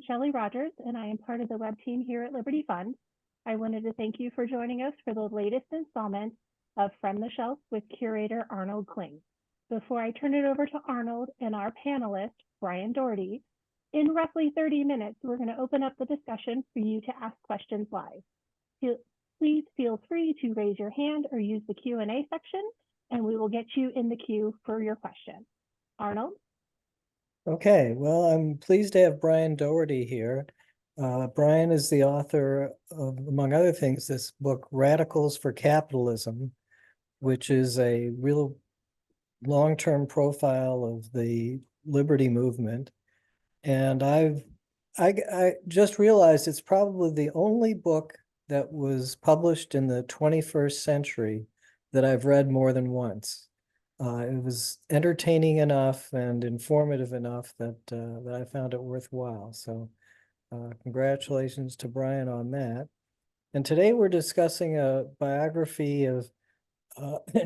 Shelley Rogers, and I am part of the web team here at Liberty Fund. I wanted to thank you for joining us for the latest installment of From the Shelf with curator Arnold Kling. Before I turn it over to Arnold and our panelist, Brian Doherty, in roughly 30 minutes, we're going to open up the discussion for you to ask questions live. Please feel free to raise your hand or use the Q&A section, and we will get you in the queue for your question. Arnold? Okay, well, I'm pleased to have Brian Doherty here. Brian is the author of, among other things, this book, Radicals for Capitalism, which is a real long-term profile of the liberty movement. And I just realized it's probably the only book that was published in the 21st century that I've read more than once. It was entertaining enough and informative enough that I found it worthwhile. So congratulations to Brian on that. And today we're discussing a biography of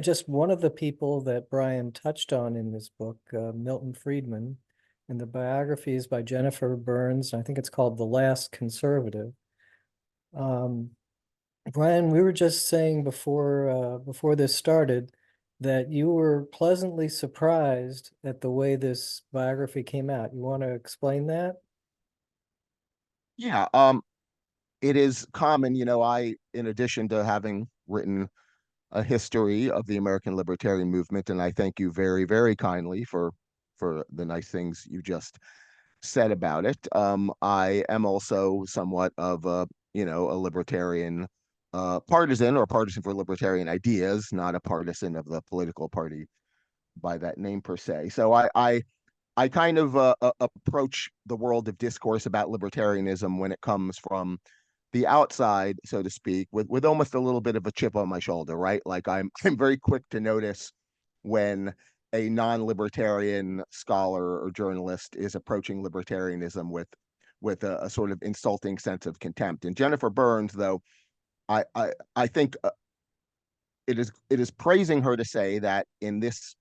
just one of the people that Brian touched on in this book, Milton Friedman. And the biography is by Jennifer Burns. I think it's called The Last Conservative. Brian, we were just saying before this started that you were pleasantly surprised at the way this biography came out. You want to explain that? Yeah, it is common, in addition to having written a history of the American libertarian movement, and I thank you very, very kindly for the nice things you just said about it. I am also somewhat of a libertarian partisan, or partisan for libertarian ideas, not a partisan of the political party by that name per se. So I kind of approach the world of discourse about libertarianism when it comes from the outside, so to speak, with almost a little bit of a chip on my shoulder, right? Like I'm very quick to notice when a non-libertarian scholar or journalist is approaching libertarianism with a sort of insulting sense of contempt. And Jennifer Burns, though, I think it is praising her to say that in this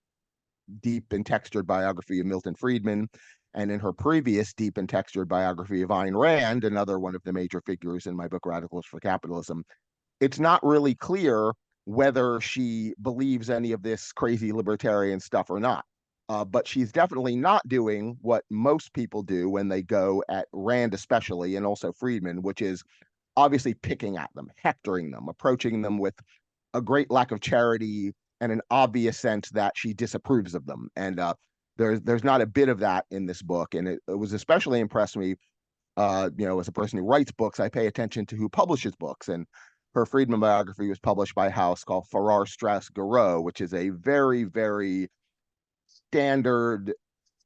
deep and textured biography of Milton Friedman, and in her previous deep and textured biography of Ayn Rand, another one of the major figures in my book, Radicals for Capitalism, it's not really clear whether she believes any of this crazy libertarian stuff or not. But she's definitely not doing what most people do when they go at Rand especially, and also Friedman, which is obviously picking at them, hectoring them, approaching them with a great lack of charity and an obvious sense that she disapproves of them. And there's not a bit of that in this book. And it was especially impressed me, as a person who writes books, I pay attention to who publishes books. And her Friedman biography was published by a house called Farrar, Straus, Giroux, which is a very, very standard,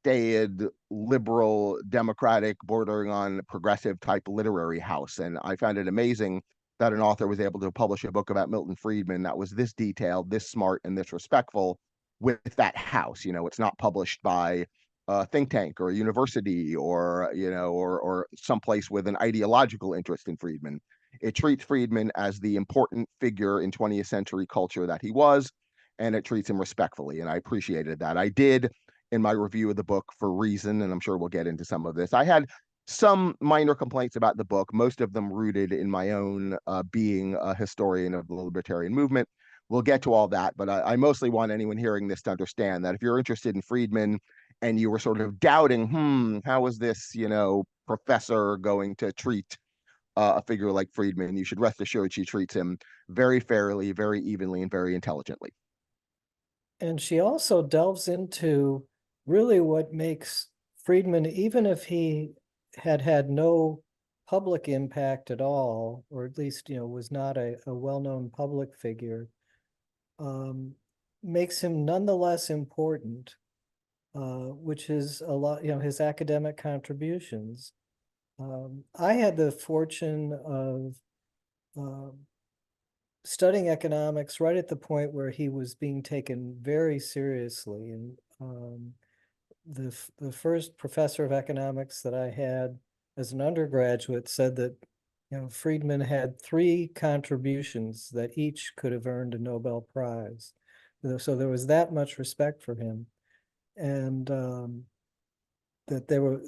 staid, liberal, democratic, bordering on progressive type literary house. And I found it amazing that an author was able to publish a book about Milton Friedman that was this detailed, this smart, and this respectful with that house. It's not published by a think tank or a university or someplace with an ideological interest in Friedman. It treats Friedman as the important figure in 20th century culture that he was, and it treats him respectfully. And I appreciated that. I did, in my review of the book, for reason, and I'm sure we'll get into some of this, I had some minor complaints about the book, most of them rooted in my own being a historian of the libertarian movement. We'll get to all that, but I mostly want anyone hearing this to understand that if you're interested in Friedman and you were sort of doubting, how is this, professor going to treat a figure like Friedman, you should rest assured she treats him very fairly, very evenly, and very intelligently. And she also delves into really what makes Friedman, even if he had no public impact at all, or at least, was not a well-known public figure, makes him nonetheless important, which is a lot, his academic contributions. I had the fortune of studying economics right at the point where he was being taken very seriously. And the first professor of economics that I had as an undergraduate said that Friedman had 3 contributions that each could have earned a Nobel Prize. So there was that much respect for him, and that there were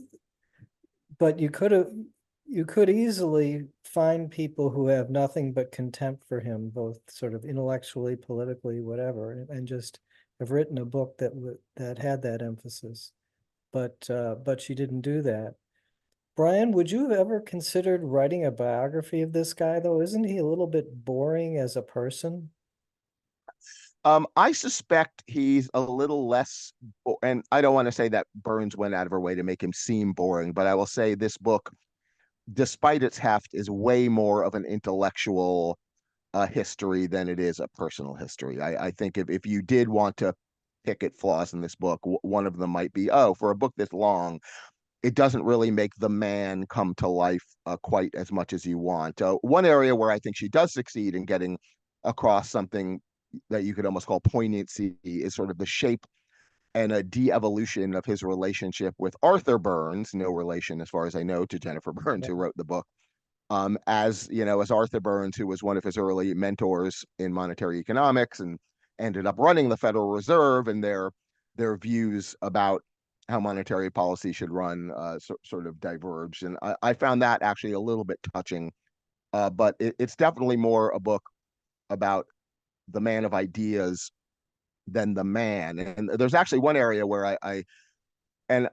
but you could easily find people who have nothing but contempt for him, both sort of intellectually, politically, whatever, and just have written a book that had that emphasis. But she didn't do that. Brian, would you have ever considered writing a biography of this guy, though? Isn't he a little bit boring as a person? I suspect he's a little less, and I don't want to say that Burns went out of her way to make him seem boring, but I will say this book, despite its heft, is way more of an intellectual history than it is a personal history. I think if you did want to pick at flaws in this book, one of them might be, oh, for a book this long, it doesn't really make the man come to life quite as much as you want. One area where I think she does succeed in getting across something that you could almost call poignancy is sort of the shape and a de-evolution of his relationship with Arthur Burns, no relation as far as I know to Jennifer Burns, who wrote the book. As you know, as Arthur Burns, who was one of his early mentors in monetary economics and ended up running the Federal Reserve, and their views about how monetary policy should run sort of diverged. And I found that actually a little bit touching, but it's definitely more a book about the man of ideas than the man. And there's actually one area where and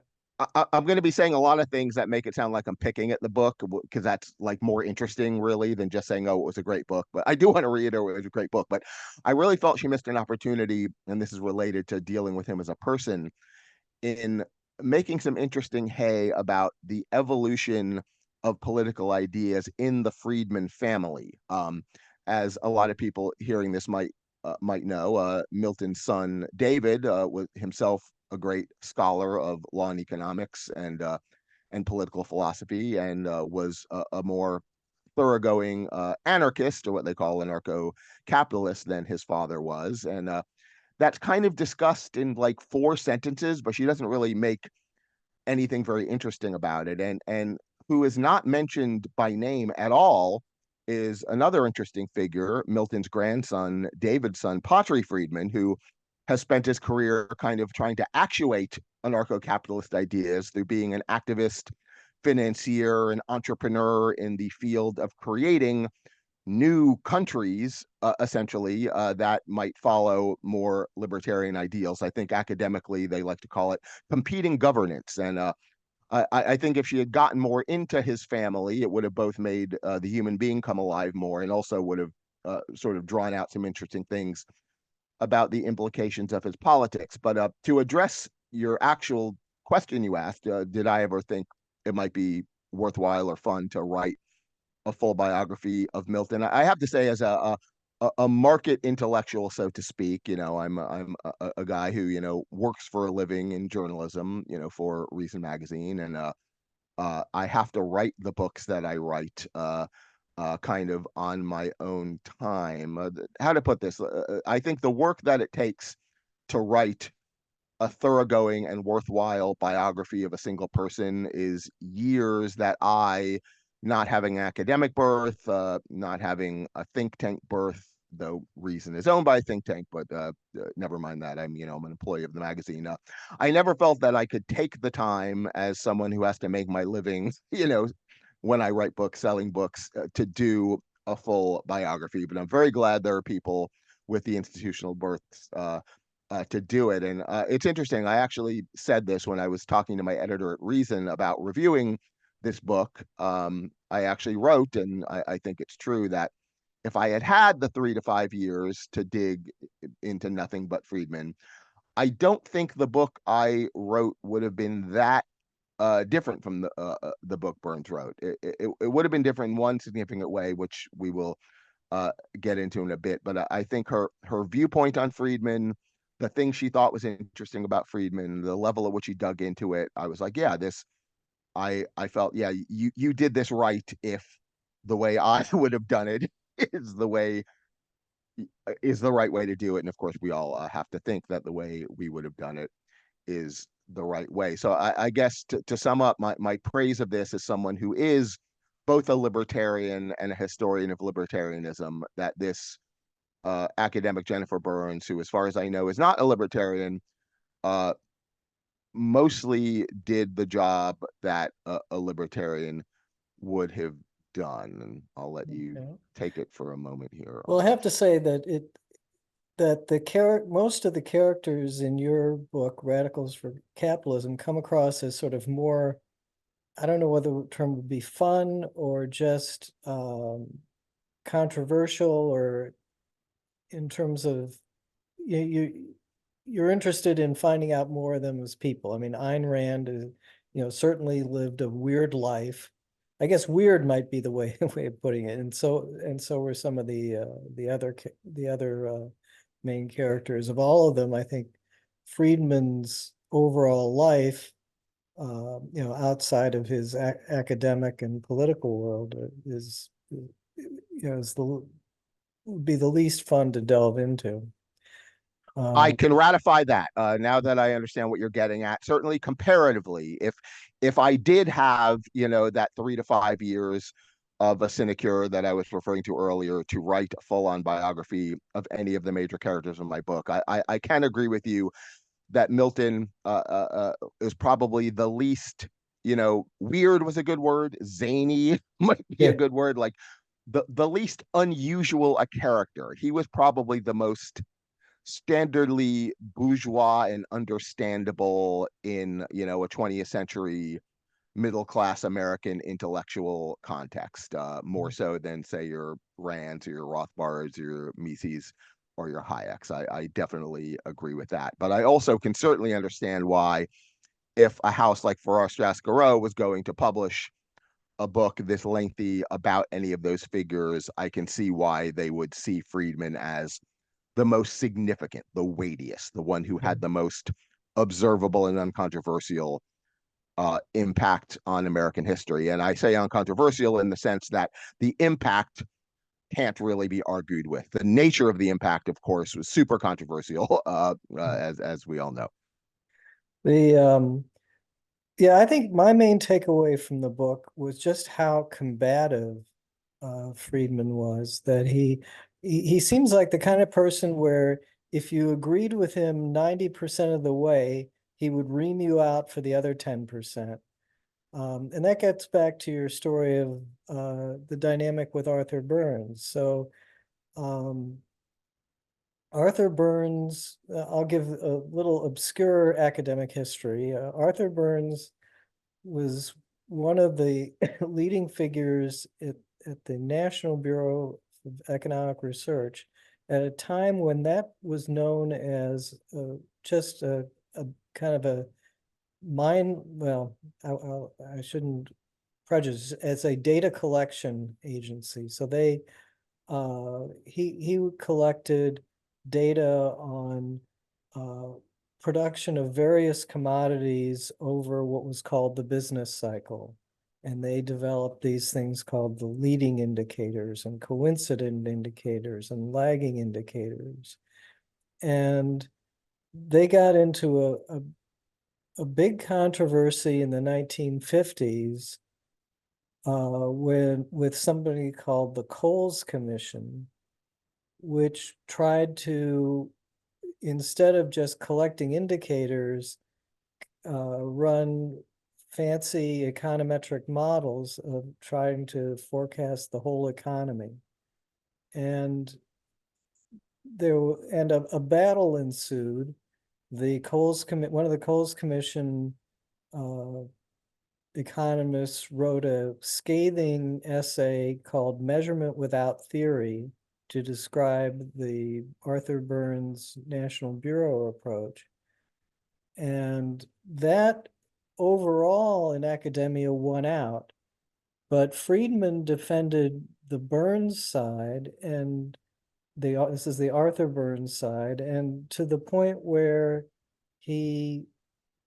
I'm going to be saying a lot of things that make it sound like I'm picking at the book because that's like more interesting, really, than just saying, oh, it was a great book. But I do want to reiterate it was a great book. But I really felt she missed an opportunity, and this is related to dealing with him as a person, in making some interesting hay about the evolution of political ideas in the Friedman family. As a lot of people hearing this might know, Milton's son David was himself a great scholar of law and economics and political philosophy, and was a more thoroughgoing anarchist, or what they call anarcho-capitalist, than his father was. And that's kind of discussed in like 4 sentences, but she doesn't really make anything very interesting about it. And who is not mentioned by name at all is another interesting figure, Milton's grandson, David's son, Patry Friedman, who has spent his career kind of trying to actuate anarcho-capitalist ideas through being an activist, financier, and entrepreneur in the field of creating new countries, essentially, that might follow more libertarian ideals. I think academically they like to call it competing governance. And I think if she had gotten more into his family, it would have both made the human being come alive more, and also would have sort of drawn out some interesting things about the implications of his politics. But to address your actual question you asked, did I ever think it might be worthwhile or fun to write a full biography of Milton? I have to say, as a market intellectual, so to speak, I'm a guy who works for a living in journalism, for Reason Magazine, and I have to write the books that I write. Kind of on my own time. How to put this? I think the work that it takes to write a thoroughgoing and worthwhile biography of a single person is years that I, not having academic birth, not having a think tank birth, though Reason is owned by a think tank, but never mind that. I'm an employee of the magazine. I never felt that I could take the time as someone who has to make my living, when I write books, selling books, to do a full biography. But I'm very glad there are people with the institutional births to do it. And it's interesting. I actually said this when I was talking to my editor at Reason about reviewing this book. I actually wrote, and I think it's true, that if I had had the 3 to 5 years to dig into nothing but Friedman, I don't think the book I wrote would have been that different from the book Burns wrote. It would have been different in one significant way, which we will get into in a bit. But I think her viewpoint on Friedman, the things she thought was interesting about Friedman, the level at which he dug into it, I was like, yeah, I felt, yeah, you did this right. If the way I would have done it is the right way to do it, and of course we all have to think that the way we would have done it is the right way. So I guess to sum up, my praise of this as someone who is both a libertarian and a historian of libertarianism, that this academic Jennifer Burns, who as far as I know is not a libertarian, uh, mostly did the job that a libertarian would have done. And I'll let you Okay. take it for a moment here. Well, I have to say that most of the characters in your book, Radicals for Capitalism, come across as sort of more, I don't know whether the term would be fun or just controversial, or in terms of you're interested in finding out more of them as people. I mean, Ayn Rand certainly lived a weird life. I guess weird might be the way of putting it. And so were some of the other main characters. Of all of them, I think Friedman's overall life, outside of his academic and political world, would be the least fun to delve into. I can ratify that now that I understand what you're getting at. Certainly, comparatively, if I did have, that 3 to 5 years of a sinecure that I was referring to earlier to write a full-on biography of any of the major characters in my book, I can agree with you that Milton is probably the least, weird was a good word, zany might be a good word, like the least unusual a character. He was probably the most standardly bourgeois and understandable in a 20th century middle class American intellectual context, more so than say your Rands or your Rothbards or your Mises or your Hayeks. I definitely agree with that, but I also can certainly understand why, if a house like Farrar Strathclyde was going to publish a book this lengthy about any of those figures, I can see why they would see Friedman as the most significant, the weightiest, the one who had the most observable and uncontroversial impact on American history. And I say uncontroversial in the sense that the impact can't really be argued with. The nature of the impact, of course, was super controversial, as we all know. The Yeah, I think my main takeaway from the book was just how combative Friedman was. That he seems like the kind of person where if you agreed with him 90% of the way, he would ream you out for the other 10%. And that gets back to your story of the dynamic with Arthur Burns. So Arthur Burns, I'll give a little obscure academic history. Arthur Burns was one of the leading figures at the National Bureau of Economic Research at a time when that was known as just a kind of a well, I shouldn't prejudice, as a data collection agency. So he collected data on production of various commodities over what was called the business cycle. And they developed these things called the leading indicators and coincident indicators and lagging indicators. And they got into a big controversy in the 1950s with somebody called the Coles Commission, which tried to, instead of just collecting indicators, run fancy econometric models of trying to forecast the whole economy. And a battle ensued. One of the Coles Commission economists wrote a scathing essay called Measurement Without Theory to describe the Arthur Burns National Bureau approach. And that overall in academia won out. But Friedman defended the Burns side, and this is the Arthur Burns side, and to the point where he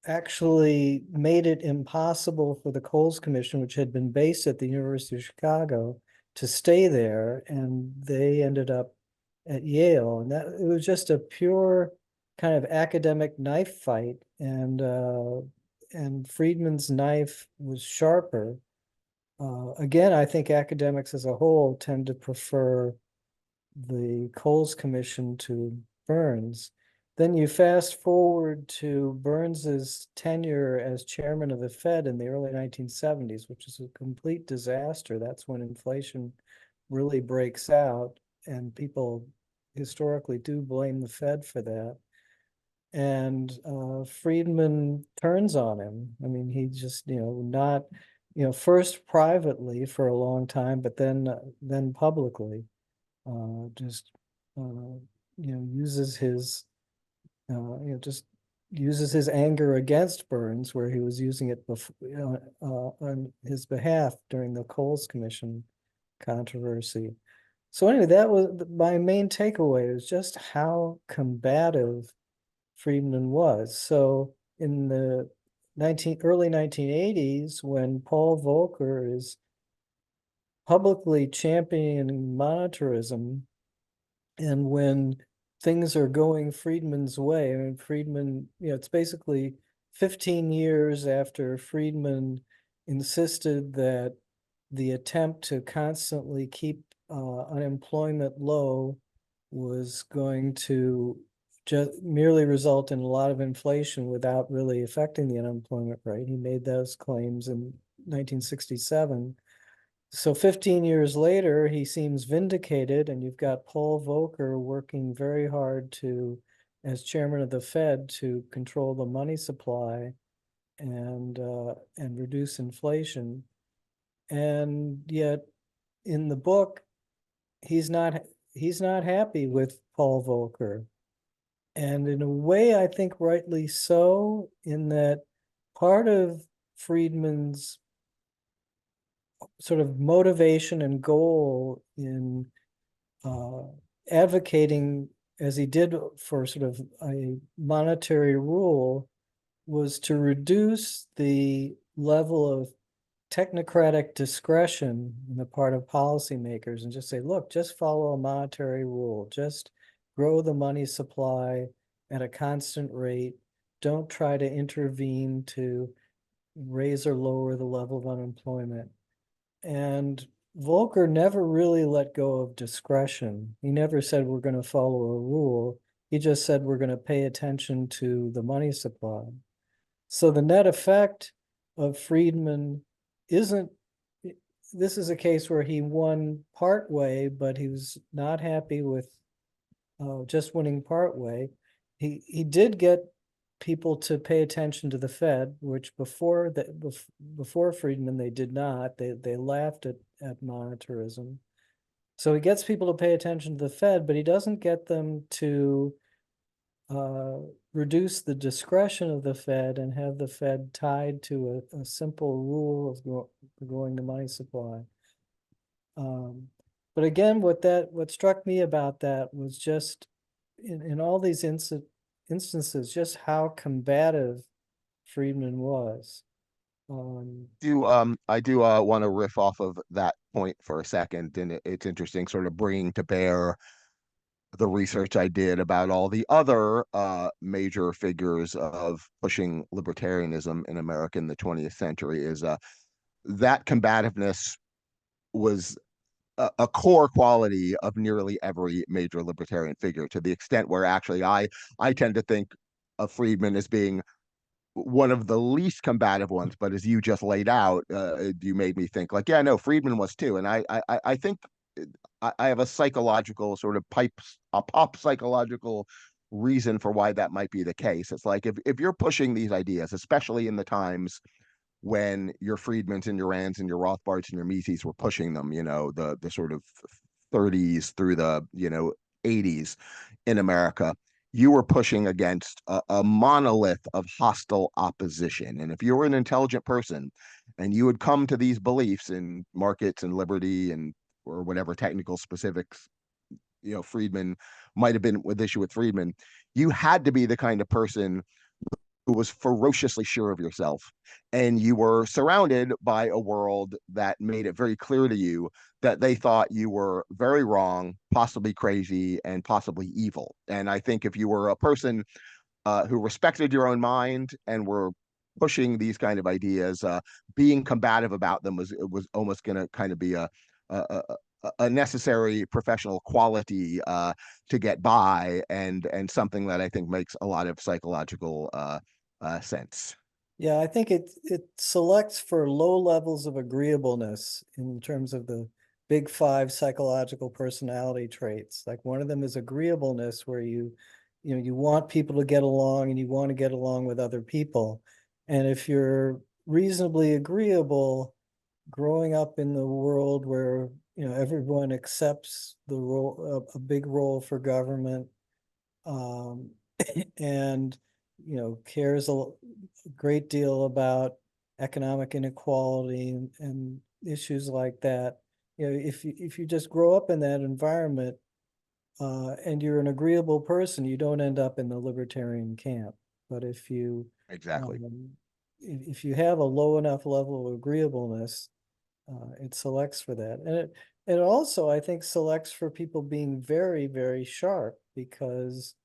actually made it impossible for the Coles Commission, which had been based at the University of Chicago, to stay there, and they ended up at Yale. And that it was just a pure kind of academic knife fight, and Friedman's knife was sharper. Again, I think academics as a whole tend to prefer the Coles Commission to Burns. Then you fast forward to Burns's tenure as chairman of the Fed in the early 1970s, which is a complete disaster. That's when inflation really breaks out, and people historically do blame the Fed for that. And Friedman turns on him. I mean, he just, not, first privately for a long time, but then publicly, just, uses his just uses his anger against Burns, where he was using it before, on his behalf during the Coles Commission controversy. So anyway, that was my main takeaway, is just how combative Friedman was. So in the early 1980s, when Paul Volcker is publicly championing monetarism, and when things are going Friedman's way, I mean, Friedman, it's basically 15 years after Friedman insisted that the attempt to constantly keep unemployment low was going to just merely result in a lot of inflation without really affecting the unemployment rate. He made those claims in 1967. So 15 years later, he seems vindicated, and you've got Paul Volcker working very hard as chairman of the Fed, to control the money supply and reduce inflation. And yet, in the book, he's not happy with Paul Volcker. And in a way, I think rightly so, in that part of Friedman's sort of motivation and goal in advocating, as he did, for sort of a monetary rule, was to reduce the level of technocratic discretion on the part of policymakers, and just say, look, just follow a monetary rule, just grow the money supply at a constant rate, don't try to intervene to raise or lower the level of unemployment. And Volcker never really let go of discretion. He never said we're going to follow a rule. He just said we're going to pay attention to the money supply. So the net effect of Friedman isn't, this is a case where he won part way, but he was not happy with just winning part way. He did get people to pay attention to the Fed, which before Friedman they did not. They laughed at monetarism. So he gets people to pay attention to the Fed, but he doesn't get them to reduce the discretion of the Fed and have the Fed tied to a simple rule of growing the money supply. But again, what struck me about that was just in all these instances, just how combative Friedman was. I do want to riff off of that point for a second, and it's interesting, sort of bringing to bear the research I did about all the other major figures of pushing libertarianism in America in the 20th century. Is that combativeness was a core quality of nearly every major libertarian figure, to the extent where actually I tend to think of Friedman as being one of the least combative ones. But as you just laid out, you made me think, like, yeah, no, Friedman was too. And I think I have a psychological sort of a pop psychological reason for why that might be the case. It's like, if you're pushing these ideas, especially in the times when your Friedmans and your Rands and your Rothbards and your Mises were pushing them, the sort of 30s through the 80s in America, you were pushing against a monolith of hostile opposition. And if you were an intelligent person and you would come to these beliefs in markets and liberty and or whatever technical specifics Friedman might have been with issue with Friedman, you had to be the kind of person who was ferociously sure of yourself. And you were surrounded by a world that made it very clear to you that they thought you were very wrong, possibly crazy, and possibly evil. And I think if you were a person who respected your own mind and were pushing these kind of ideas, being combative about them was almost going to kind of be a a necessary professional quality to get by, and something that I think makes a lot of psychological sense. Yeah, I think it selects for low levels of agreeableness in terms of the big five psychological personality traits. Like one of them is agreeableness, where you want people to get along and you want to get along with other people. And if you're reasonably agreeable, growing up in the world where everyone accepts the role, a big role for government, um, and cares a great deal about economic inequality and issues like that. If you just grow up in that environment, and you're an agreeable person, you don't end up in the libertarian camp. But Exactly. if you have a low enough level of agreeableness, it selects for that. And it also, I think, selects for people being very, very sharp, because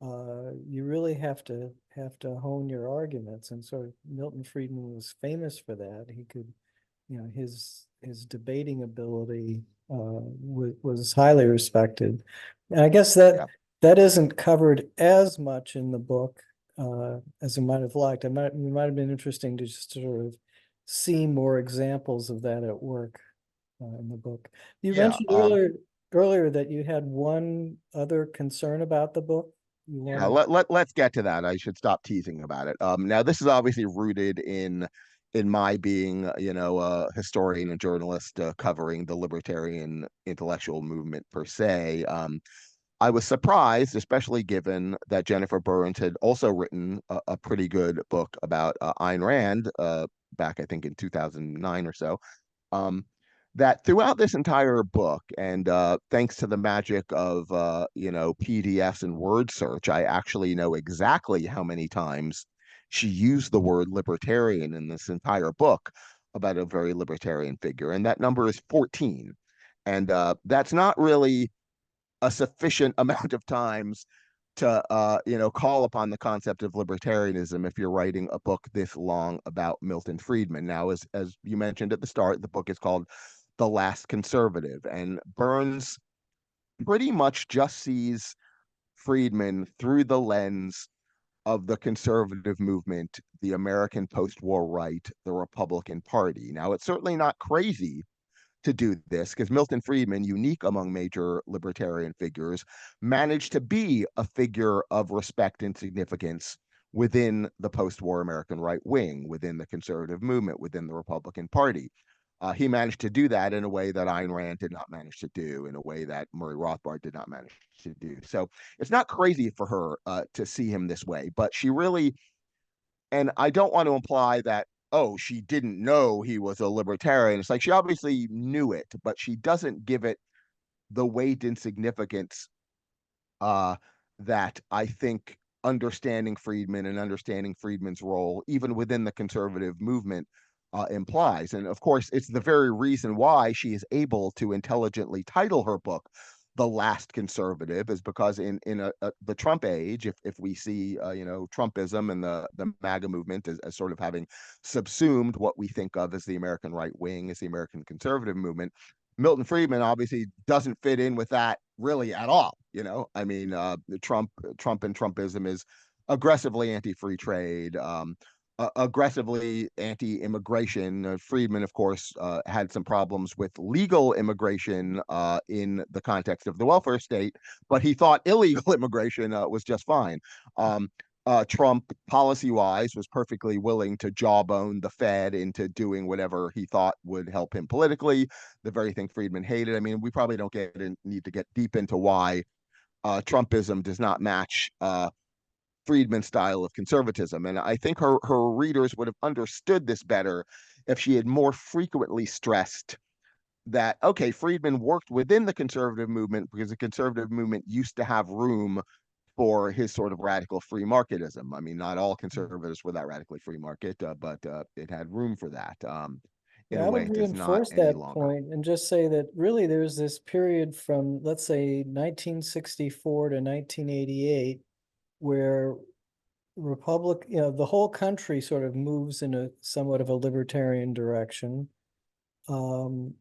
you really have to hone your arguments. And sort of Milton Friedman was famous for that. He could, his debating ability was highly respected. And I guess Yeah. that isn't covered as much in the book as I might have liked. It might have been interesting to just sort of see more examples of that at work in the book. You Yeah. mentioned earlier that you had one other concern about the book. You Yeah, wanted, let's get to that. I should stop teasing about it. Now this is obviously rooted in my being, a historian and journalist covering the libertarian intellectual movement per se. I was surprised, especially given that Jennifer Burns had also written a pretty good book about Ayn Rand back, I think, in 2009 or so. Um, that throughout this entire book, and thanks to the magic of PDFs and word search, I actually know exactly how many times she used the word libertarian in this entire book about a very libertarian figure, and that number is 14. And that's not really a sufficient amount of times to call upon the concept of libertarianism if you're writing a book this long about Milton Friedman. Now, as you mentioned at the start, the book is called The Last Conservative, and Burns pretty much just sees Friedman through the lens of the conservative movement, the American post-war right, the Republican Party. Now, it's certainly not crazy to do this, because Milton Friedman, unique among major libertarian figures, managed to be a figure of respect and significance within the post-war American right wing, within the conservative movement, within the Republican Party. He managed to do that in a way that Ayn Rand did not manage to do, in a way that Murray Rothbard did not manage to do. So it's not crazy for her to see him this way, but she really, and I don't want to imply that, oh, she didn't know he was a libertarian. It's like she obviously knew it, but she doesn't give it the weight and significance uh, that I think understanding Friedman and understanding Friedman's role, even within the conservative movement, implies. And of course, it's the very reason why she is able to intelligently title her book "The Last Conservative," is because in the Trump age, if we see Trumpism and the MAGA movement as sort of having subsumed what we think of as the American right wing, as the American conservative movement, Milton Friedman obviously doesn't fit in with that really at all. I mean, Trump and Trumpism is aggressively anti-free trade, aggressively anti-immigration. Friedman, of course, had some problems with legal immigration in the context of the welfare state, but he thought illegal immigration was just fine. Trump, policy-wise, was perfectly willing to jawbone the Fed into doing whatever he thought would help him politically, the very thing Friedman hated. I mean, we probably don't need to get deep into why Trumpism does not match Friedman's style of conservatism. And I think her readers would have understood this better if she had more frequently stressed that, okay, Friedman worked within the conservative movement because the conservative movement used to have room for his sort of radical free marketism. I mean, not all conservatives were that radically free market, but it had room for that. In yeah, a I way, would it does not reinforce any that longer. point and just say that really there's this period from, let's say, 1964 to 1988, where the whole country sort of moves in a somewhat of a libertarian direction. Um,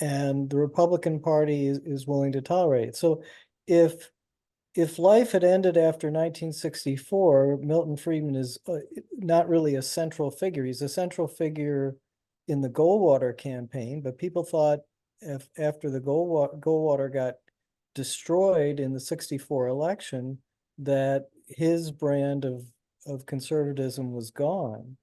and the Republican Party is willing to tolerate it. So if life had ended after 1964, Milton Friedman is not really a central figure. He's a central figure in the Goldwater campaign, but people thought after the Goldwater got destroyed in the 64 election, that his brand of conservatism was gone.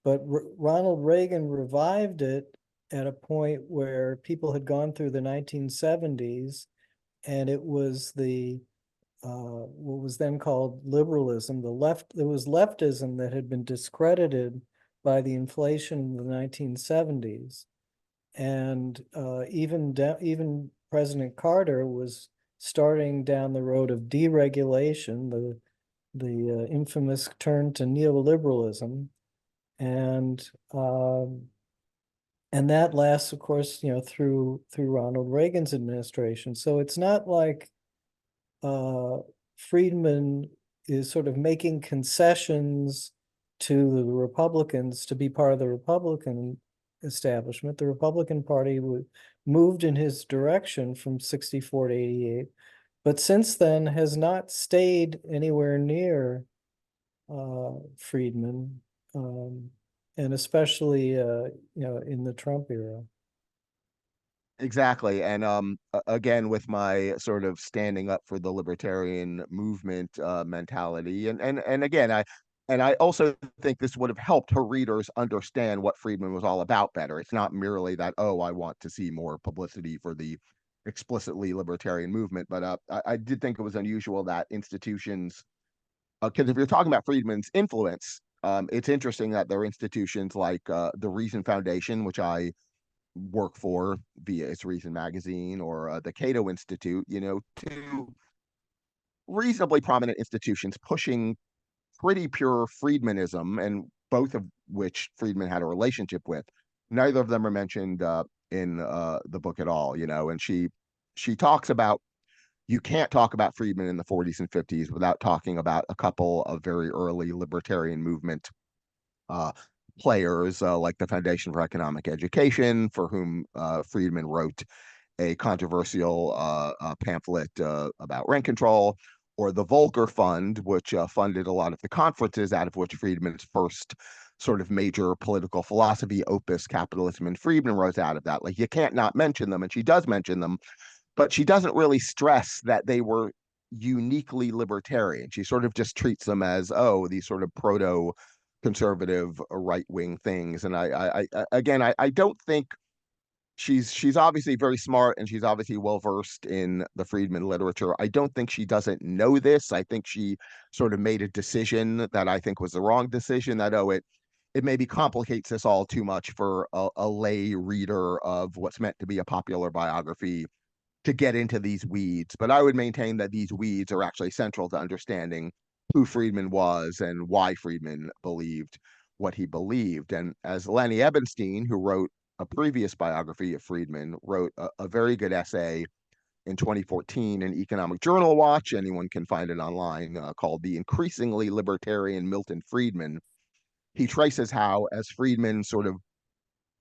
But Ronald Reagan revived it at a point where people had gone through the 1970s, and it was what was then called liberalism. It was leftism that had been discredited by the inflation in the 1970s. And even President Carter was starting down the road of deregulation, the infamous turn to neoliberalism. And that lasts, of course, through Ronald Reagan's administration. So it's not like Friedman is sort of making concessions to the Republicans to be part of the Republican establishment. The Republican Party moved in his direction from 64 to 88, but since then has not stayed anywhere near Friedman, and especially in the Trump era. Exactly. And again, with my sort of standing up for the libertarian movement mentality. And again, I also think this would have helped her readers understand what Friedman was all about better. It's not merely that, oh, I want to see more publicity for the explicitly libertarian movement, but I did think it was unusual that institutions, because if you're talking about Friedman's influence, it's interesting that there are institutions like the Reason Foundation, which I work for via its Reason magazine, or the Cato Institute, two reasonably prominent institutions pushing pretty pure Friedmanism, and both of which Friedman had a relationship with. Neither of them are mentioned in the book at all, and she talks about, you can't talk about Friedman in the 40s and 50s without talking about a couple of very early libertarian movement uh, players, like the Foundation for Economic Education, for whom Friedman wrote a controversial pamphlet about rent control, or the Volcker Fund, which funded a lot of the conferences out of which Friedman's first sort of major political philosophy opus, Capitalism and Friedman, rose out of that. Like, you can't not mention them, and she does mention them, but she doesn't really stress that they were uniquely libertarian. She sort of just treats them as, oh, these sort of proto conservative right wing things. And I don't think she's obviously very smart, and she's obviously well versed in the Friedman literature. I don't think she doesn't know this. I think she sort of made a decision that I think was the wrong decision, that, oh, it maybe complicates this all too much for a lay reader of what's meant to be a popular biography to get into these weeds. But I would maintain that these weeds are actually central to understanding who Friedman was and why Friedman believed what he believed. And as Lenny Ebenstein, who wrote a previous biography of Friedman, wrote a very good essay in 2014 in Economic Journal Watch, anyone can find it online, called The Increasingly Libertarian Milton Friedman. He traces how, as Friedman sort of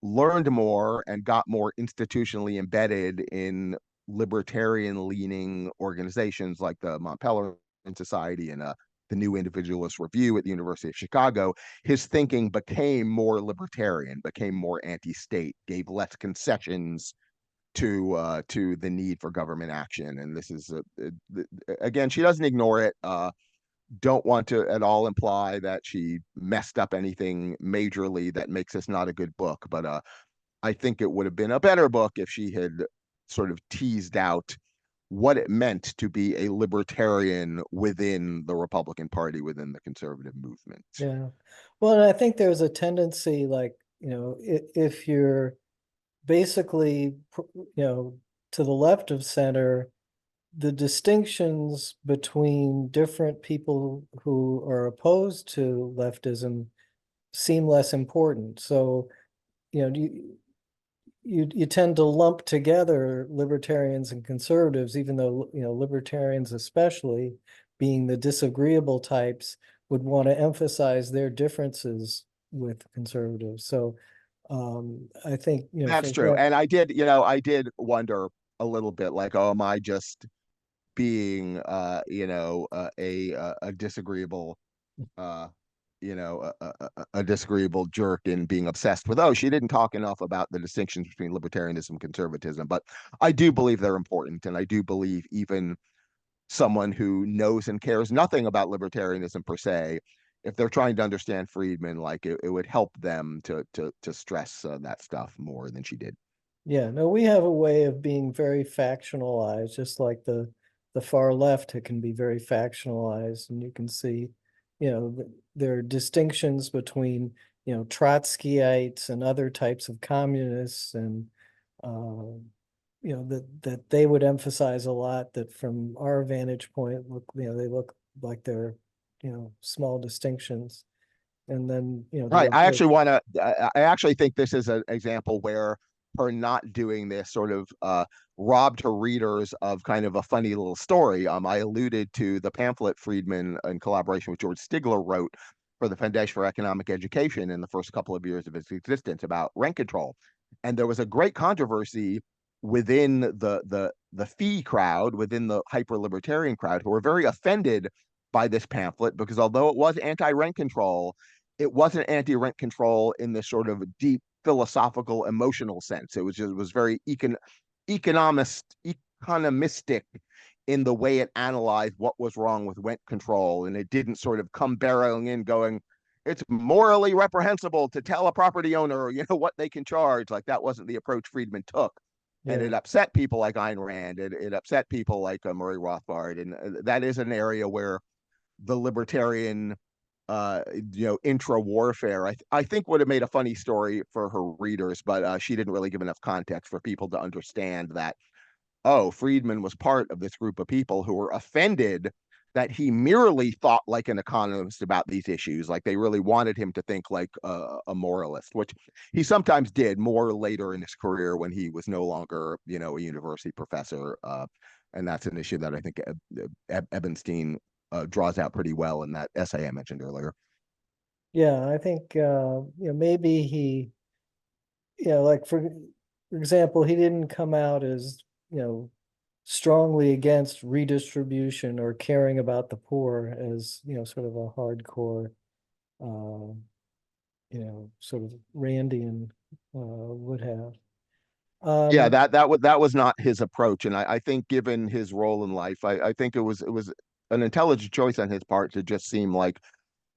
learned more and got more institutionally embedded in libertarian leaning organizations like the Mont Pelerin Society and the New Individualist Review at the University of Chicago, his thinking became more libertarian, became more anti-state, gave less concessions to the need for government action. And this is again, she doesn't ignore it. Don't want to at all imply that she messed up anything majorly that makes this not a good book, but I think it would have been a better book if she had sort of teased out what it meant to be a libertarian within the Republican Party, within the conservative movement. Yeah. Well, and I think there's a tendency, like, if you're basically, to the left of center, the distinctions between different people who are opposed to leftism seem less important. So, you tend to lump together libertarians and conservatives, even though, libertarians especially, being the disagreeable types, would want to emphasize their differences with conservatives. So I think, for That's true. example, And I did wonder a little bit like, oh, am I just being, a disagreeable, uh, a disagreeable jerk in being obsessed with, oh, she didn't talk enough about the distinctions between libertarianism and conservatism. But I do believe they're important. And I do believe even someone who knows and cares nothing about libertarianism per se, if they're trying to understand Friedman, like it would help them to stress that stuff more than she did. yeah, no, we have a way of being very factionalized, just like the far left, it can be very factionalized, and you can see, there are distinctions between, Trotskyites and other types of communists, and that they would emphasize a lot, that from our vantage point, they look like they're, small distinctions. And then, Right. I actually think this is an example where her not doing this sort of robbed her readers of kind of a funny little story. I alluded to the pamphlet Friedman, in collaboration with George Stigler, wrote for the Foundation for Economic Education in the first couple of years of its existence about rent control. And there was a great controversy within the fee crowd, within the hyper libertarian crowd, who were very offended by this pamphlet, because although it was anti-rent control, it wasn't anti-rent control in this sort of deep philosophical emotional sense. It was very economistic in the way it analyzed what was wrong with rent control, and it didn't sort of come barreling in going, it's morally reprehensible to tell a property owner, what they can charge. Like, that wasn't the approach Friedman took. And yeah. it upset people like Ayn Rand. It upset people like Murray Rothbard. And that is an area where the libertarian intra warfare, I think would have made a funny story for her readers, but she didn't really give enough context for people to understand that, oh, Friedman was part of this group of people who were offended that he merely thought like an economist about these issues. Like, they really wanted him to think like a moralist, which he sometimes did more later in his career when he was no longer, a university professor. And that's an issue that I think Ebenstein draws out pretty well in that essay I mentioned earlier. Yeah, I think, maybe he, like for example, he didn't come out as, strongly against redistribution or caring about the poor as, sort of a hardcore, uh, sort of Randian would have. Yeah, Um, that was not his approach, and I think given his role in life, I think it was an intelligent choice on his part to just seem like,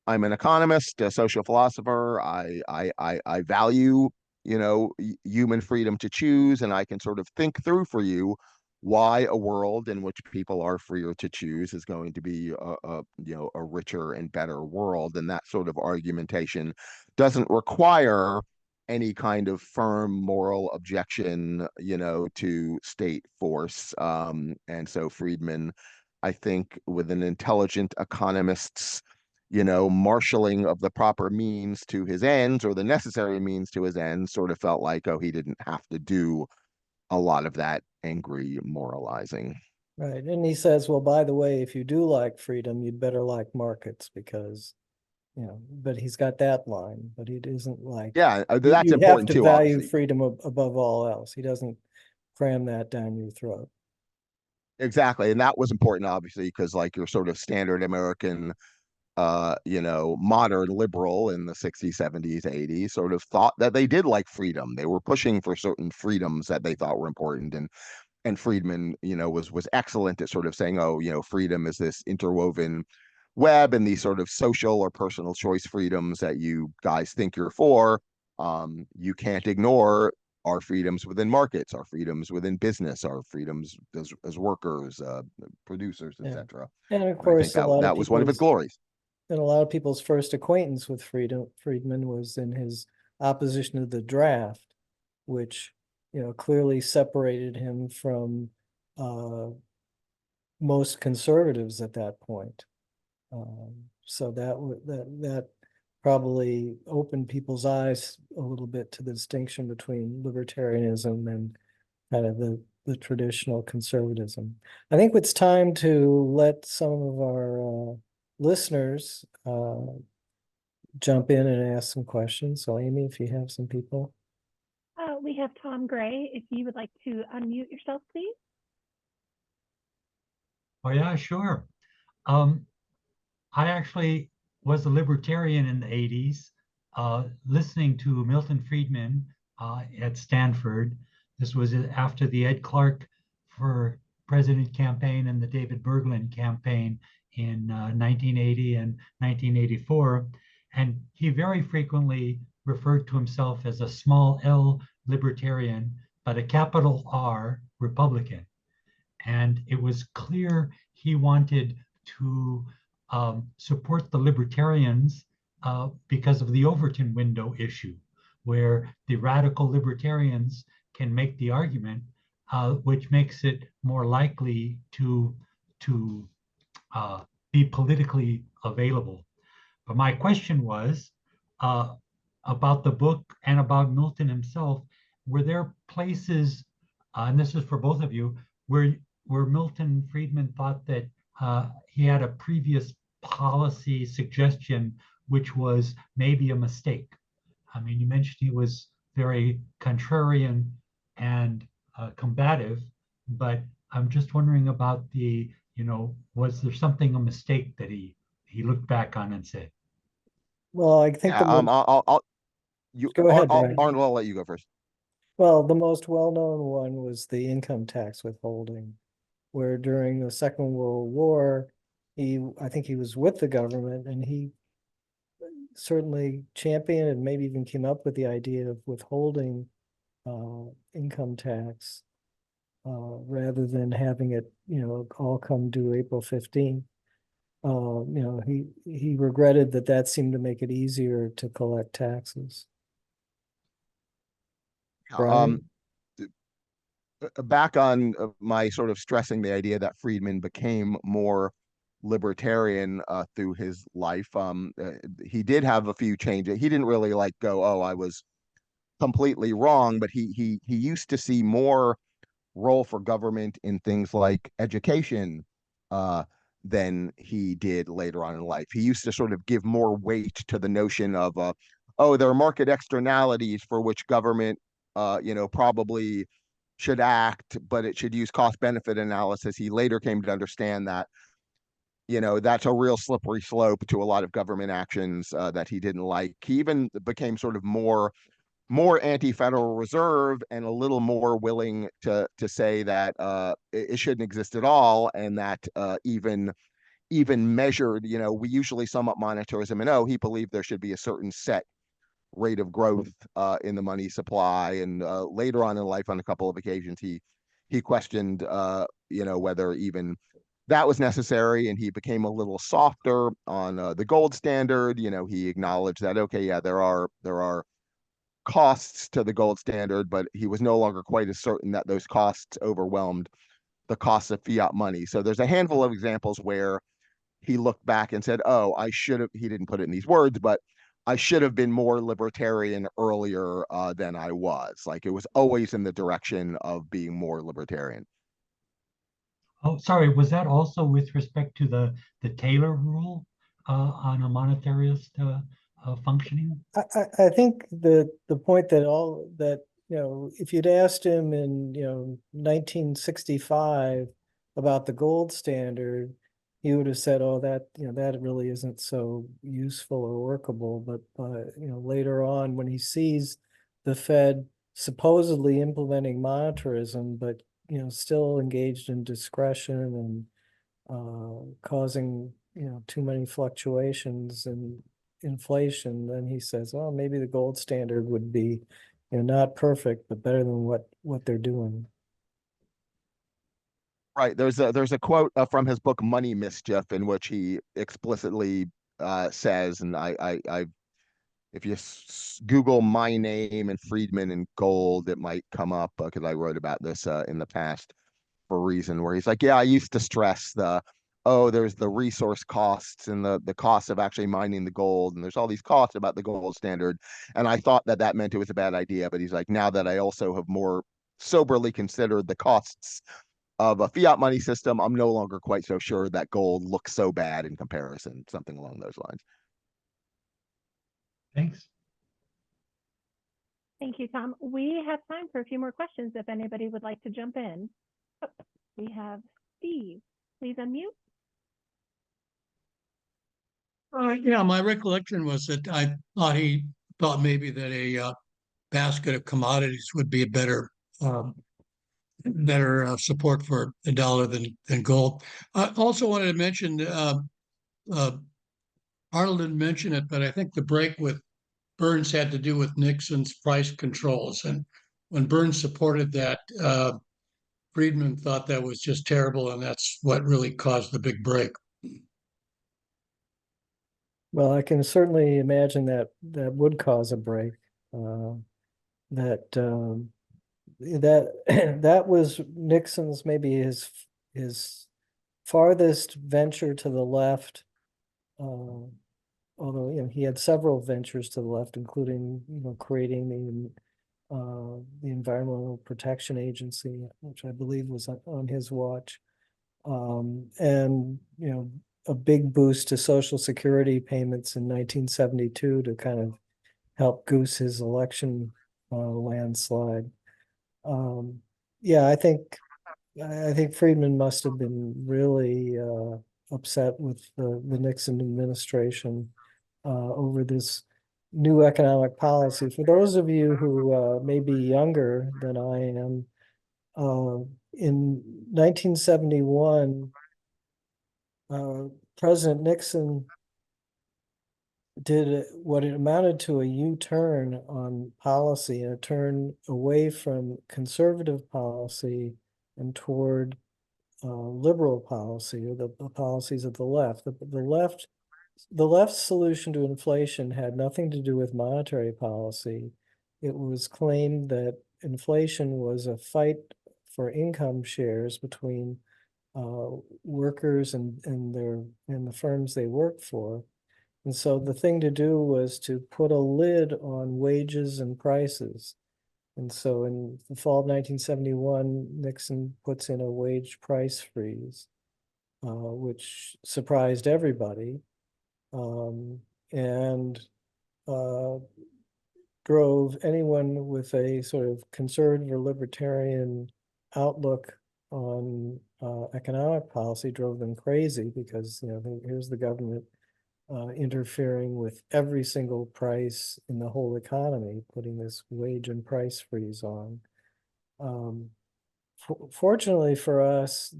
I'm an economist, a social philosopher. I value, human freedom to choose, and I can sort of think through for you why a world in which people are freer to choose is going to be a richer and better world. And that sort of argumentation doesn't require any kind of firm moral objection, to state force. And so Friedman, I think, with an intelligent economist's marshaling of the proper means to his ends, or the necessary means to his ends, sort of felt like, oh, he didn't have to do a lot of that angry moralizing. right. And he says, well, by the way, if you do like freedom, you'd better like markets, because, but he's got that line, but he isn't like, Yeah, that's you have important to too, value obviously. freedom above all else. He doesn't cram that down your throat. Exactly. And that was important, obviously, because like your sort of standard American modern liberal in the 60s, 70s, 80s sort of thought that they did like freedom. They were pushing for certain freedoms that they thought were important. And Friedman, was excellent at sort of saying, oh, freedom is this interwoven web, and these sort of social or personal choice freedoms that you guys think you're for. You can't ignore our freedoms within markets, our freedoms within business, our freedoms as workers, producers, Yeah. etc. And of And I think course, that was one of his glories. a lot of people's first acquaintance with Friedman was in his opposition to the draft, which, clearly separated him from uh, most conservatives at that point. So that probably opened people's eyes a little bit to the distinction between libertarianism and kind of the traditional conservatism. I think it's time to let some of our listeners jump in and ask some questions. So Amy, if you have some people. we have Tom Gray. If you would like to unmute yourself, please. Oh yeah, sure. Um, I actually was a libertarian in the 80s, listening to Milton Friedman at Stanford. This was after the Ed Clark for president campaign and the David Bergland campaign in 1980 and 1984. And he very frequently referred to himself as a small L libertarian, but a capital R Republican. And it was clear he wanted to support the libertarians because of the Overton window issue, where the radical libertarians can make the argument, which makes it more likely to be politically available. But my question was about the book and about Milton himself. Were there places, and this is for both of you, where Milton Friedman thought that he had a previous policy suggestion which was maybe a mistake? I mean, you mentioned he was very contrarian and combative, but I'm just wondering about was there something, a mistake that he looked back on and said? Well, I think Yeah, Go ahead, Brian. Arnold, I'll let you go first. Well, the most well-known one was the income tax withholding, where during the Second World War, I think he was with the government, and he certainly championed and maybe even came up with the idea of withholding income tax rather than having it, all come due April 15th. He regretted that seemed to make it easier to collect taxes. Brian? Back on my sort of stressing the idea that Friedman became more libertarian through his life. He did have a few changes. He didn't really like go, oh, I was completely wrong, but he used to see more role for government in things like education than he did later on in life. He used to sort of give more weight to the notion of, oh, there are market externalities for which government, probably should act, but it should use cost benefit analysis. He later came to understand that, that's a real slippery slope to a lot of government actions that he didn't like. He even became sort of more anti-Federal Reserve and a little more willing to say that it shouldn't exist at all, and that even measured, we usually sum up monetarism, and he believed there should be a certain set rate of growth in the money supply. And later on in life, on a couple of occasions, he questioned, whether even that was necessary, and he became a little softer on the gold standard. He acknowledged that, okay, yeah, there are costs to the gold standard, but he was no longer quite as certain that those costs overwhelmed the costs of fiat money. So there's a handful of examples where he looked back and said, oh, he didn't put it in these words, but I should have been more libertarian earlier than I was. Like, it was always in the direction of being more libertarian. Oh, sorry, was that also with respect to the Taylor rule on a monetarist functioning? I think the point if you'd asked him in 1965 about the gold standard, he would have said, oh, that really isn't so useful or workable. But later on, when he sees the Fed supposedly implementing monetarism, but still engaged in discretion and causing too many fluctuations and inflation, then he says, oh, maybe the gold standard would be not perfect, but better than what they're doing. Right. There's a quote from his book Money Mischief, in which he explicitly says, and I if you Google my name and Friedman and gold, it might come up, because I wrote about this in the past for a reason, where he's like, yeah, I used to stress there's the resource costs and the costs of actually mining the gold, and there's all these costs about the gold standard, and I thought that meant it was a bad idea. But he's like, now that I also have more soberly considered the costs of a fiat money system, I'm no longer quite so sure that gold looks so bad in comparison, something along those lines. Thanks. Thank you, Tom. We have time for a few more questions if anybody would like to jump in. Oh, we have Steve. Please unmute. Yeah, my recollection was that I thought he thought maybe that a basket of commodities would be a better support for the dollar than gold. I also wanted to mention uh, Arnold didn't mention it, but I think the break with Burns had to do with Nixon's price controls, and when Burns supported that, Friedman thought that was just terrible, and that's what really caused the big break. Well, I can certainly imagine that that would cause a break. Uh, that that was Nixon's, maybe his farthest venture to the left. Although, he had several ventures to the left, including, creating the Environmental Protection Agency, which I believe was on his watch. And, a big boost to Social Security payments in 1972 to kind of help goose his election landslide. Yeah, I think Friedman must have been really upset with the Nixon administration over this new economic policy. For those of you who may be younger than I am, in 1971, President Nixon did what it amounted to a U-turn on policy, a turn away from conservative policy and toward liberal policy, or the policies of the left. The left's solution to inflation had nothing to do with monetary policy. It was claimed that inflation was a fight for income shares between workers and the firms they work for. And so the thing to do was to put a lid on wages and prices. And so in the fall of 1971, Nixon puts in a wage price freeze, which surprised everybody, and drove anyone with a sort of conservative or libertarian outlook on economic policy, drove them crazy, because here's the government interfering with every single price in the whole economy, putting this wage and price freeze on. Fortunately for us,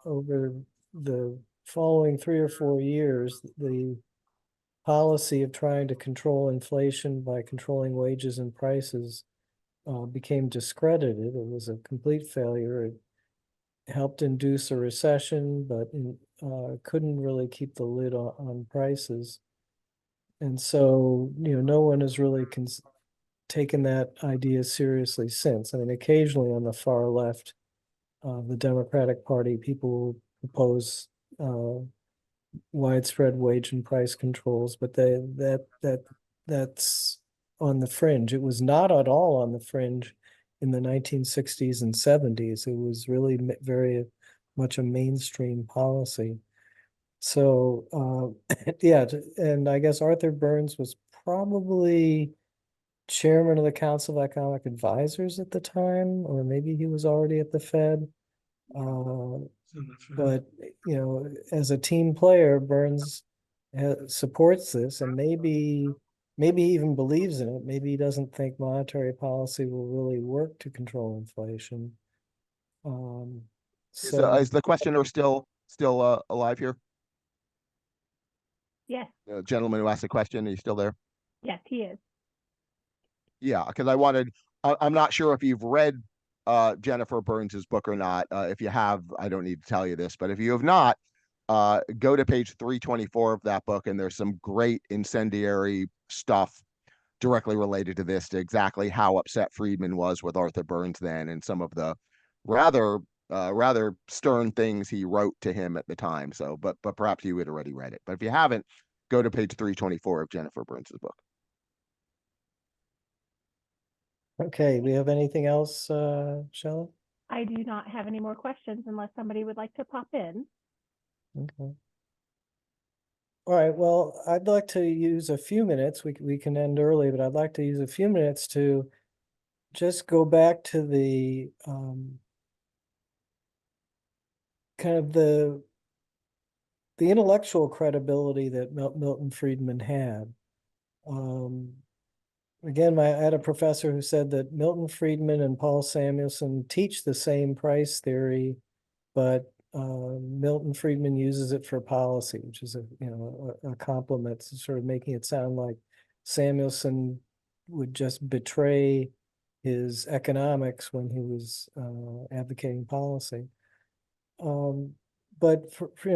over the following 3 or 4 years, the policy of trying to control inflation by controlling wages and prices became discredited. It was a complete failure. It helped induce a recession, but couldn't really keep the lid on prices. And so, no one has really taken that idea seriously since. I mean, occasionally on the far left, the Democratic Party, people propose widespread wage and price controls, but that's on the fringe. It was not at all on the fringe in the 1960s and 70s. It was really very much a mainstream policy. So yeah, and I guess Arthur Burns was probably chairman of the Council of Economic Advisors at the time, or maybe he was already at the Fed. But as a team player, Burns supports this, and maybe even believes in it. Maybe he doesn't think monetary policy will really work to control inflation. So Is the questioner still alive here? Yes, The gentleman who asked the question, are you still there? yes, he is. Yeah, because I'm not sure if you've read Jennifer Burns's book or not. If you have, I don't need to tell you this, but if you have not, go to page 324 of that book, and there's some great incendiary stuff directly related to this, to exactly how upset Friedman was with Arthur Burns then, and some of the rather stern things he wrote to him at the time. So, but perhaps you had already read it. But if you haven't, go to page 324 of Jennifer Burns's book. okay, we have anything else, Shelley? I do not have any more questions unless somebody would like to pop in. Okay. All right, well, I'd like to use a few minutes, we can end early, but I'd like to use a few minutes to just go back to the kind of the intellectual credibility that Milton Friedman had. Again, I had a professor who said that Milton Friedman and Paul Samuelson teach the same price theory, but Milton Friedman uses it for policy, which is a compliment, sort of making it sound like Samuelson would just betray his economics when he was advocating policy. But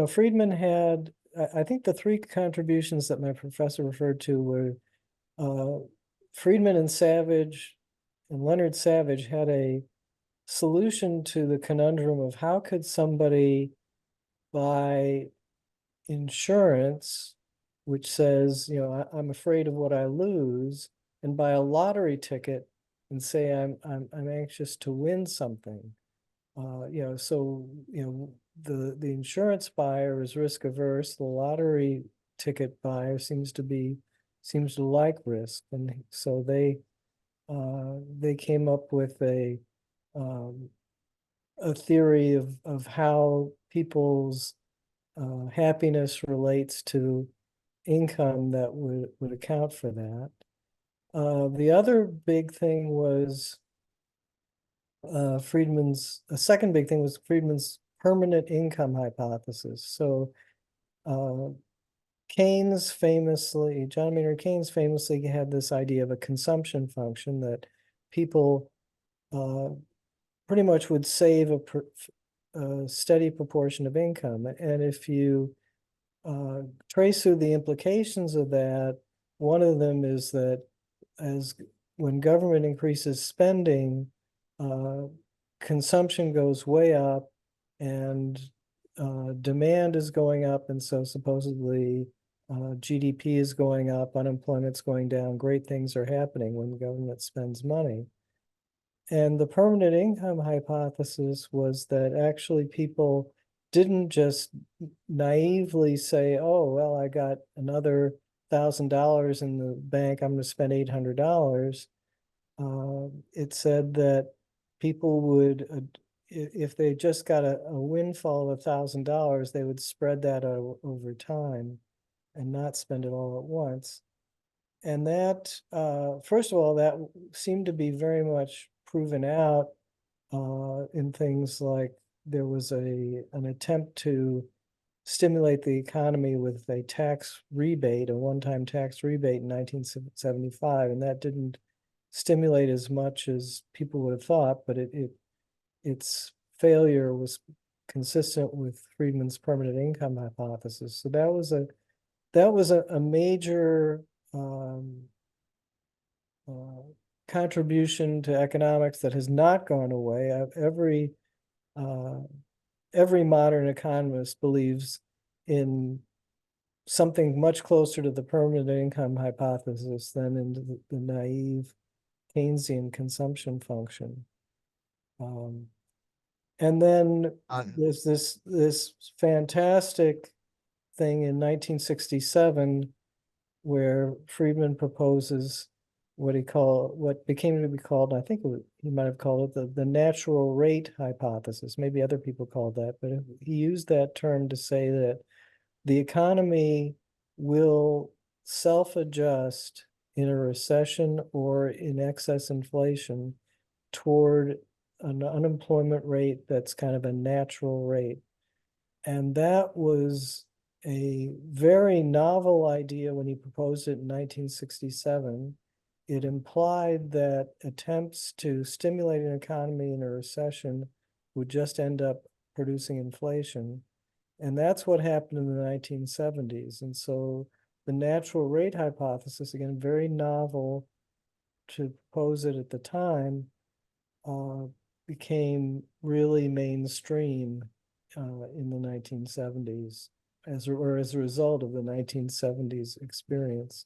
Friedman had, I think the three contributions that my professor referred to were Friedman and Savage and Leonard Savage had a solution to the conundrum of how could somebody buy insurance, which says, I'm afraid of what I lose, and buy a lottery ticket and say I'm anxious to win something. The insurance buyer is risk averse. The lottery ticket buyer seems to like risk, and so they came up with a theory of how people's happiness relates to income that would account for that. The other big thing was a second big thing was Friedman's permanent income hypothesis. So John Maynard Keynes famously had this idea of a consumption function that people pretty much would save a steady proportion of income. And if you trace through the implications of that, one of them is that when government increases spending, consumption goes way up and demand is going up, and so supposedly GDP is going up, unemployment's going down, great things are happening when the government spends money. And the permanent income hypothesis was that actually people didn't just naively say, oh, well, I got another $1,000 in the bank, I'm going to spend $800. It said that people would, if they just got a windfall of $1,000, they would spread that over time and not spend it all at once. And that, first of all, that seemed to be very much proven out in things like there was an attempt to stimulate the economy with a tax rebate, a one-time tax rebate in 1975, and that didn't stimulate as much as people would have thought, but its failure was consistent with Friedman's permanent income hypothesis. So that was a major contribution to economics that has not gone away. Every modern economist believes in something much closer to the permanent income hypothesis than in the naive Keynesian consumption function. And then there's this fantastic thing in 1967 where Friedman proposes what became to be called, I think he might have called it the natural rate hypothesis. Maybe other people called that, but he used that term to say that the economy will self-adjust in a recession or in excess inflation toward an unemployment rate that's kind of a natural rate. And that was a very novel idea when he proposed it in 1967. It implied that attempts to stimulate an economy in a recession would just end up producing inflation. And that's what happened in the 1970s. And so the natural rate hypothesis, again, very novel to propose it at the time, became really mainstream in the 1970s as a result of the 1970s experience.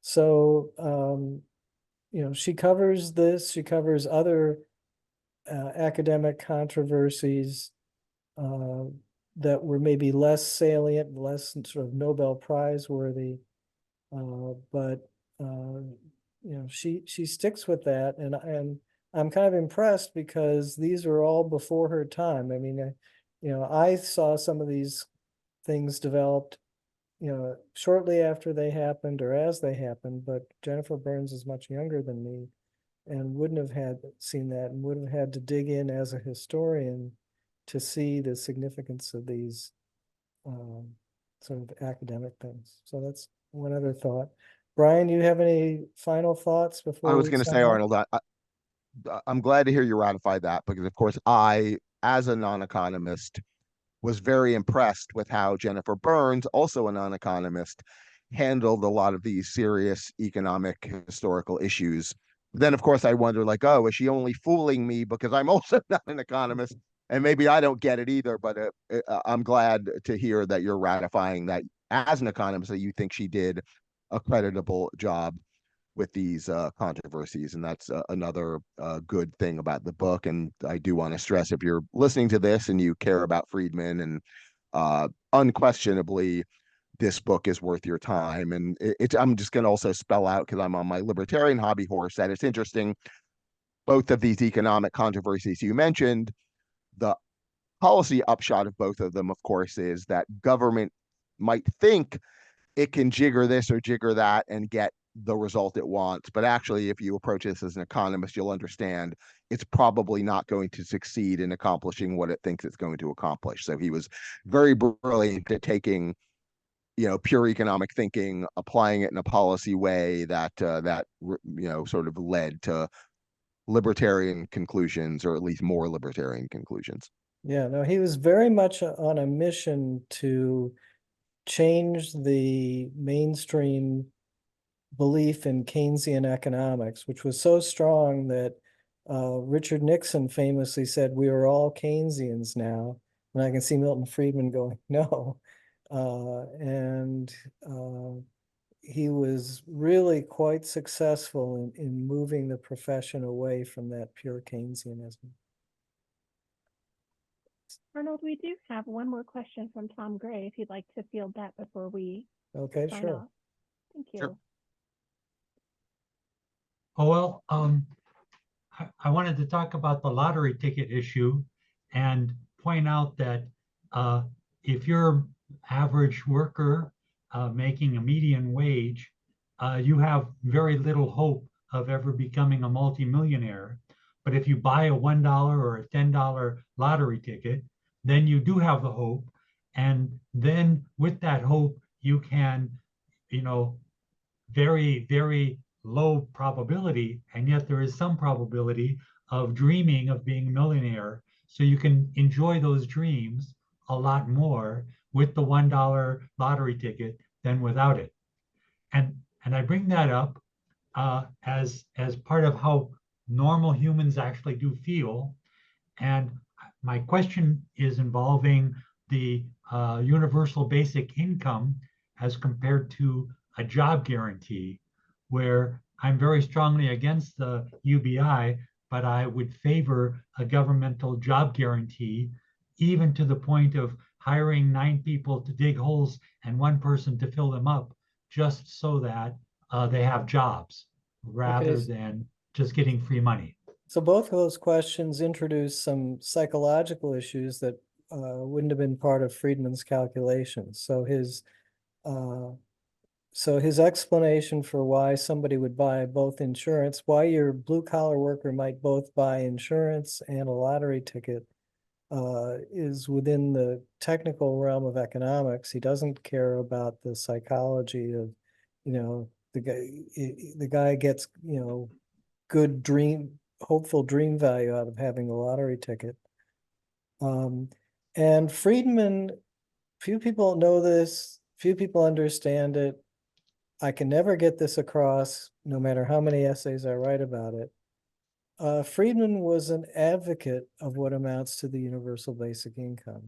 So, she covers this, she covers other academic controversies that were maybe less salient, less sort of Nobel Prize worthy. But she sticks with that, and I'm kind of impressed because these are all before her time. I mean, I saw some of these things developed, shortly after they happened or as they happened, but Jennifer Burns is much younger than me and wouldn't have had seen that and would have had to dig in as a historian to see the significance of these sort of academic things. So that's one other thought. Brian, do you have any final thoughts before I was we going to sign say, off? Arnold, I'm glad to hear you ratify that because, of course, I, as a non-economist, was very impressed with how Jennifer Burns, also a non-economist, handled a lot of these serious economic historical issues. Then, of course, I wonder, like, oh, is she only fooling me because I'm also not an economist, and maybe I don't get it either? But I'm glad to hear that you're ratifying that as an economist that you think she did a creditable job with these controversies, and that's another good thing about the book. And I do want to stress, if you're listening to this and you care about Friedman, and unquestionably this book is worth your time. And I'm just going to also spell out, because I'm on my libertarian hobby horse, that it's interesting, both of these economic controversies you mentioned, the policy upshot of both of them, of course, is that government might think it can jigger this or jigger that and get the result it wants. But actually, if you approach this as an economist, you'll understand it's probably not going to succeed in accomplishing what it thinks it's going to accomplish. So he was very brilliant at taking, pure economic thinking, applying it in a policy way that sort of led to libertarian conclusions, or at least more libertarian conclusions. Yeah, no, he was very much on a mission to change the mainstream belief in Keynesian economics, which was so strong that Richard Nixon famously said, "We are all Keynesians now." And I can see Milton Friedman going, "No." And he was really quite successful in moving the profession away from that pure Keynesianism. Arnold, we do have one more question from Tom Gray, if you'd like to field that before we Okay, sign sure. off. Thank you. Sure. Oh, well, I wanted to talk about the lottery ticket issue and point out that if you're average worker making a median wage, you have very little hope of ever becoming a multimillionaire. But if you buy a $1 or a $10 lottery ticket, then you do have the hope. And then with that hope, you can, very, very low probability, and yet there is some probability of dreaming of being a millionaire. So you can enjoy those dreams a lot more with the $1 lottery ticket than without it. And I bring that up as part of how normal humans actually do feel. And my question is involving the universal basic income as compared to a job guarantee, where I'm very strongly against the UBI, but I would favor a governmental job guarantee, even to the point of hiring 9 people to dig holes and 1 person to fill them up, just so that they have jobs rather than just getting free money. So both of those questions introduce some psychological issues that wouldn't have been part of Friedman's calculations. So his explanation for why somebody would buy both insurance, why your blue collar worker might both buy insurance and a lottery ticket, is within the technical realm of economics. He doesn't care about the psychology of, the guy gets, good hopeful dream value out of having a lottery ticket. And Friedman, few people know this, few people understand it. I can never get this across, no matter how many essays I write about it. Friedman was an advocate of what amounts to the universal basic income.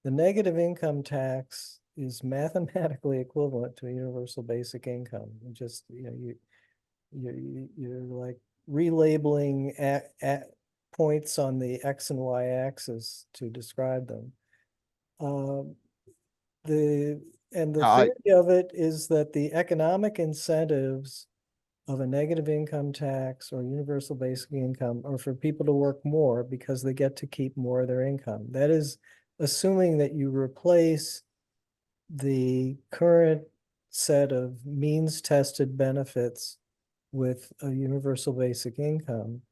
The negative income tax is mathematically equivalent to a universal basic income. Just, you're like relabeling at points on the X and Y axis to describe them. Um, the I- theory of it is that the economic incentives of a negative income tax or universal basic income are for people to work more because they get to keep more of their income. That is assuming that you replace the current set of means tested benefits with a universal basic income.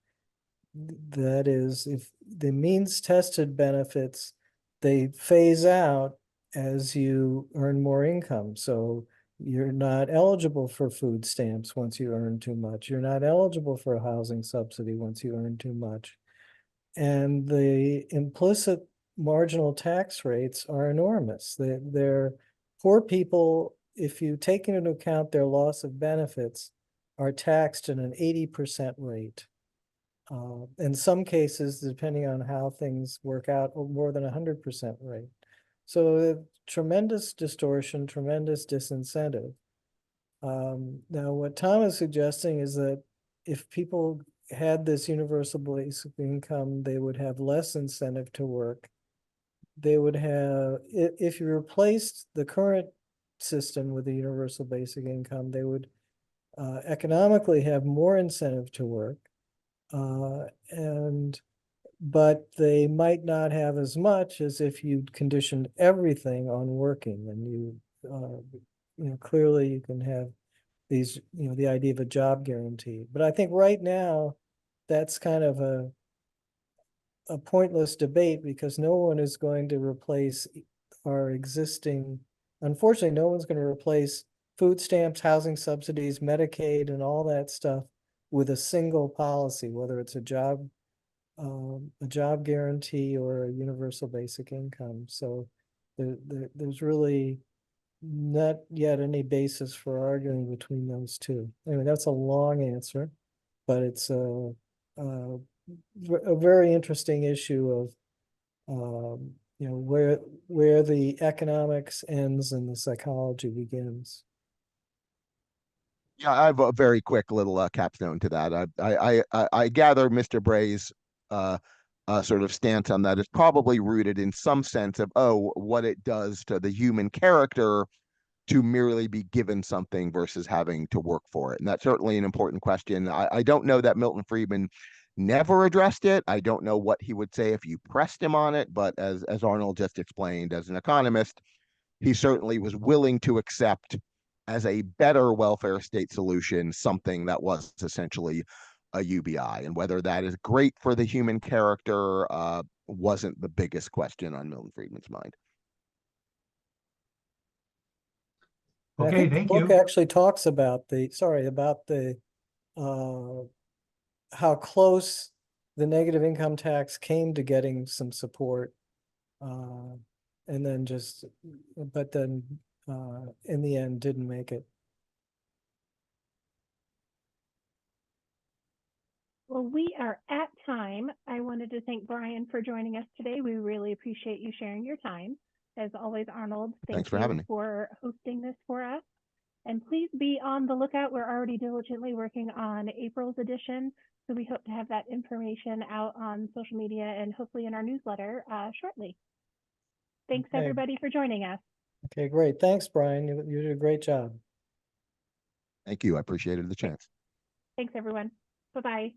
That is, if the means tested benefits, they phase out as you earn more income. So you're not eligible for food stamps once you earn too much. You're not eligible for a housing subsidy once you earn too much. And the implicit marginal tax rates are enormous. They're poor people, if you take into account their loss of benefits, are taxed at an 80% rate. In some cases, depending on how things work out, more than 100% rate. So tremendous distortion, tremendous disincentive. Now, what Tom is suggesting is that if people had this universal basic income, they would have less incentive to work. They would have, if you replaced the current system with a universal basic income, they would economically have more incentive to work. But they might not have as much as if you conditioned everything on working, and clearly you can have these, the idea of a job guarantee. But I think right now that's kind of a pointless debate because no one is going to replace our existing, unfortunately, no one's going to replace food stamps, housing subsidies, Medicaid, and all that stuff with a single policy, whether it's a job guarantee or a universal basic income. So there's really not yet any basis for arguing between those two. Anyway, that's a long answer, but it's a very interesting issue of where the economics ends and the psychology begins. Yeah, I have a very quick little capstone to that. I gather Mr. Bray's sort of stance on that is probably rooted in some sense of, what it does to the human character to merely be given something versus having to work for it. And that's certainly an important question. I don't know that Milton Friedman never addressed it. I don't know what he would say if you pressed him on it, but as Arnold just explained, as an economist, he certainly was willing to accept as a better welfare state solution something that was essentially a UBI. And whether that is great for the human character wasn't the biggest question on Milton Friedman's mind. I Okay, think the thank book you. actually talks about how close the negative income tax came to getting some support. And then in the end didn't make it. Well, we are at time. I wanted to thank Brian for joining us today. We really appreciate you sharing your time. As always, Arnold, Thanks for having me. for hosting this for us. And please be on the lookout. We're already diligently working on April's edition. So we hope to have that information out on social media and hopefully in our newsletter shortly. Thanks, Okay. everybody, for joining us. Okay, great. Thanks, Brian. You did a great job. Thank you. I appreciated the chance. Thanks, everyone. Bye-bye.